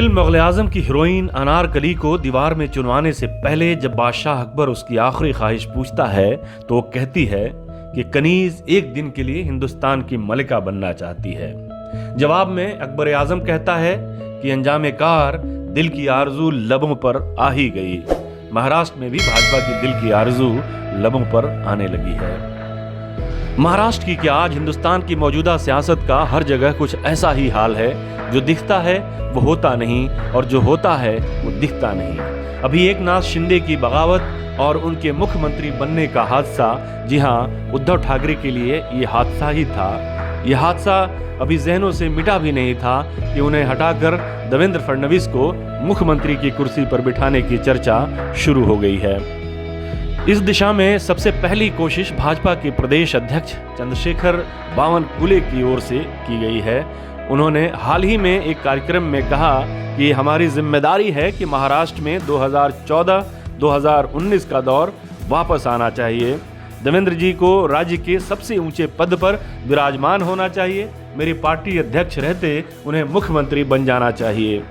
Film Mughal आज़म की heroine Anarkali को दीवार में चुनवाने से पहले जब बादशाह अकबर उसकी आखिरी ख्वाहिश पूछता है तो वो कहती है कि कनीज एक दिन के लिए हिंदुस्तान की मलिका बनना चाहती है। जवाब में अकबर आज़म कहता है कि अंजाम कार दिल की आरजू लबों पर आ ही गई। महाराष्ट्र में भी भाजपा की दिल की आरजू लबों पर आने लगी है। महाराष्ट्र की क्या आज हिंदुस्तान की मौजूदा सियासत का हर जगह कुछ ऐसा ही हाल है। जो दिखता है वो होता नहीं और जो होता है वो दिखता नहीं। अभी एकनाथ शिंदे की बगावत और उनके मुख्यमंत्री बनने का हादसा, जी हाँ, उद्धव ठाकरे के लिए ये हादसा ही था। यह हादसा अभी जहनों से मिटा भी नहीं था कि उन्हें हटाकर देवेंद्र फडणवीस को मुख्यमंत्री की कुर्सी पर बिठाने की चर्चा शुरू हो गई है। इस दिशा में सबसे पहली कोशिश भाजपा के प्रदेश अध्यक्ष चंद्रशेखर बावनकुले की ओर से की गई है। उन्होंने हाल ही में एक कार्यक्रम में कहा कि हमारी जिम्मेदारी है कि महाराष्ट्र में 2014-2019 का दौर वापस आना चाहिए। देवेंद्र जी को राज्य के सबसे ऊंचे पद पर विराजमान होना चाहिए। मेरी पार्टी अध्यक्ष रहते उन्हें मुख्यमंत्री बन जाना चाहिए।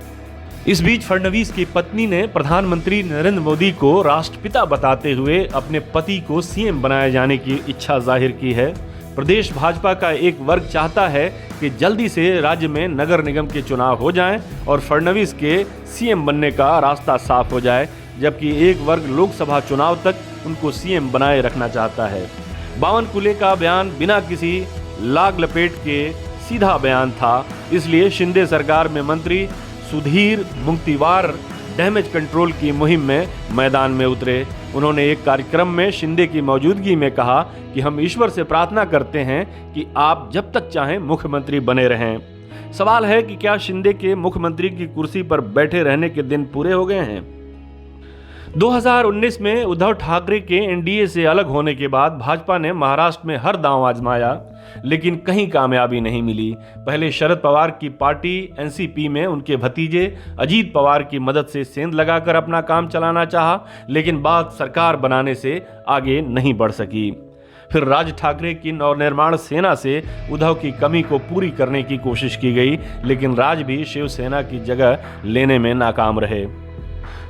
इस बीच फडणवीस की पत्नी ने प्रधानमंत्री नरेंद्र मोदी को राष्ट्रपिता बताते हुए अपने पति को सीएम बनाए जाने की इच्छा जाहिर की है। प्रदेश भाजपा का एक वर्ग चाहता है कि जल्दी से राज्य में नगर निगम के चुनाव हो जाएं और फडणवीस के सीएम बनने का रास्ता साफ हो जाए, जबकि एक वर्ग लोकसभा चुनाव तक उनको सीएम बनाए रखना चाहता है। बावनकुले का बयान बिना किसी लाग लपेट के सीधा बयान था, इसलिए शिंदे सरकार में मंत्री सुधीर मुंगतीवार डैमेज कंट्रोल की मुहिम में मैदान में उतरे। उन्होंने एक कार्यक्रम में शिंदे की मौजूदगी में कहा कि हम ईश्वर से प्रार्थना करते हैं कि आप जब तक चाहें मुख्यमंत्री बने रहें। सवाल है कि क्या शिंदे के मुख्यमंत्री की कुर्सी पर बैठे रहने के दिन पूरे हो गए हैं? 2019 में उद्धव ठाकरे के एनडीए से अलग होने के बाद भाजपा ने महाराष्ट्र में हर दांव आजमाया, लेकिन कहीं कामयाबी नहीं मिली। पहले शरद पवार की पार्टी एनसीपी में उनके भतीजे अजीत पवार की मदद से सेंध लगाकर अपना काम चलाना चाहा, लेकिन बात सरकार बनाने से आगे नहीं बढ़ सकी। फिर राज ठाकरे की नवनिर्माण सेना से उद्धव की कमी को पूरी करने की कोशिश की गई, लेकिन राज भी शिवसेना की जगह लेने में नाकाम रहे।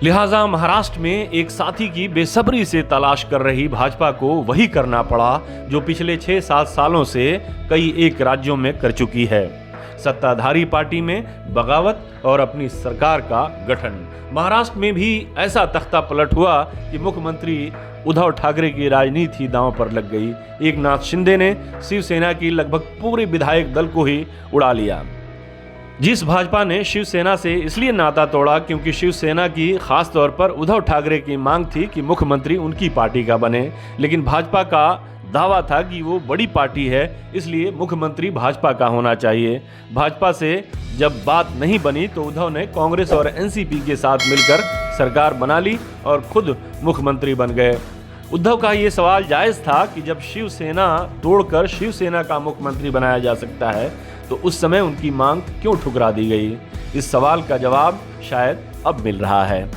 लिहाजा महाराष्ट्र में एक साथी की बेसब्री से तलाश कर रही भाजपा को वही करना पड़ा जो पिछले 6-7 सालों से कई एक राज्यों में कर चुकी है, सत्ताधारी पार्टी में बगावत और अपनी सरकार का गठन। महाराष्ट्र में भी ऐसा तख्ता पलट हुआ कि मुख्यमंत्री उद्धव ठाकरे की राजनीति दांव पर लग गई। एकनाथ शिंदे ने शिवसेना की लगभग पूरे विधायक दल को ही उड़ा लिया। जिस भाजपा ने शिवसेना से इसलिए नाता तोड़ा क्योंकि शिवसेना की खास तौर पर उद्धव ठाकरे की मांग थी कि मुख्यमंत्री उनकी पार्टी का बने, लेकिन भाजपा का दावा था कि वो बड़ी पार्टी है, इसलिए मुख्यमंत्री भाजपा का होना चाहिए। भाजपा से जब बात नहीं बनी तो उद्धव ने कांग्रेस और एनसीपी के साथ मिलकर सरकार बना ली और खुद मुख्यमंत्री बन गए। उद्धव का ये सवाल जायज़ था कि जब शिवसेना तोड़कर शिवसेना का मुख्यमंत्री बनाया जा सकता है तो उस समय उनकी मांग क्यों ठुकरा दी गई? इस सवाल का जवाब शायद अब मिल रहा है।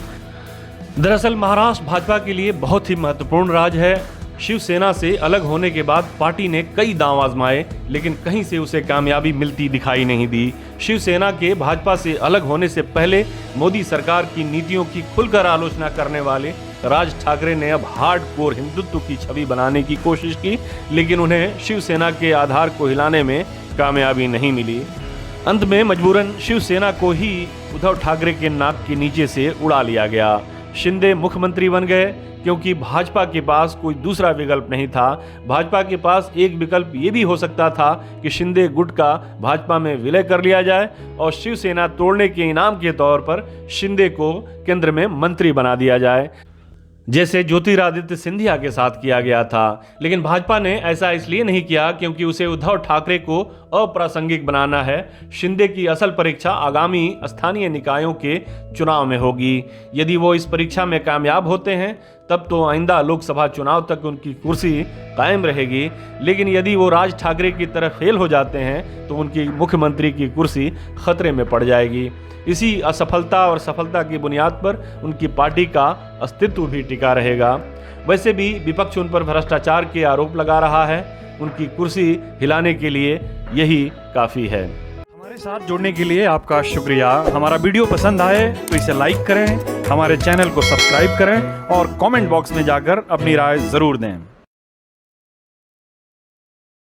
दरअसल महाराष्ट्र भाजपा के लिए बहुत ही महत्वपूर्ण राज्य है। शिवसेना से अलग होने के बाद पार्टी ने कई दांव आजमाए, लेकिन कहीं से उसे कामयाबी मिलती दिखाई नहीं दी। शिवसेना के भाजपा से अलग होने से पहले मोदी सरकार की नीतियों की खुलकर आलोचना करने वाले राज ठाकरे ने अब हार्डकोर हिंदुत्व की छवि बनाने की कोशिश की, लेकिन उन्हें शिवसेना के आधार को हिलाने में कामयाबी नहीं मिली। अंत में मजबूरन शिवसेना को ही उद्धव ठाकरे के नाक के नीचे से उड़ा लिया गया। शिंदे मुख्यमंत्री बन गए क्योंकि भाजपा के पास कोई दूसरा विकल्प नहीं था। भाजपा के पास एक विकल्प ये भी हो सकता था कि शिंदे गुट का भाजपा में विलय कर लिया जाए और शिवसेना तोड़ने के इनाम के तौर पर शिंदे को केंद्र में मंत्री बना दिया जाए, जैसे ज्योतिरादित्य सिंधिया के साथ किया गया था। लेकिन भाजपा ने ऐसा इसलिए नहीं किया क्योंकि उसे उद्धव ठाकरे को अप्रासंगिक बनाना है। शिंदे की असल परीक्षा आगामी स्थानीय निकायों के चुनाव में होगी। यदि वो इस परीक्षा में कामयाब होते हैं तब तो आइंदा लोकसभा चुनाव तक उनकी कुर्सी कायम रहेगी, लेकिन यदि वो राज ठाकरे की तरफ फेल हो जाते हैं तो उनकी मुख्यमंत्री की कुर्सी खतरे में पड़ जाएगी। इसी असफलता और सफलता की बुनियाद पर उनकी पार्टी का अस्तित्व भी टिका रहेगा। वैसे भी विपक्ष उन पर भ्रष्टाचार के आरोप लगा रहा है। उनकी कुर्सी हिलाने के लिए यही काफ़ी है। हमारे साथ जुड़ने के लिए आपका शुक्रिया। हमारा वीडियो पसंद आए तो इसे लाइक करें, हमारे चैनल को सब्सक्राइब करें और कमेंट बॉक्स में जाकर अपनी राय ज़रूर दें।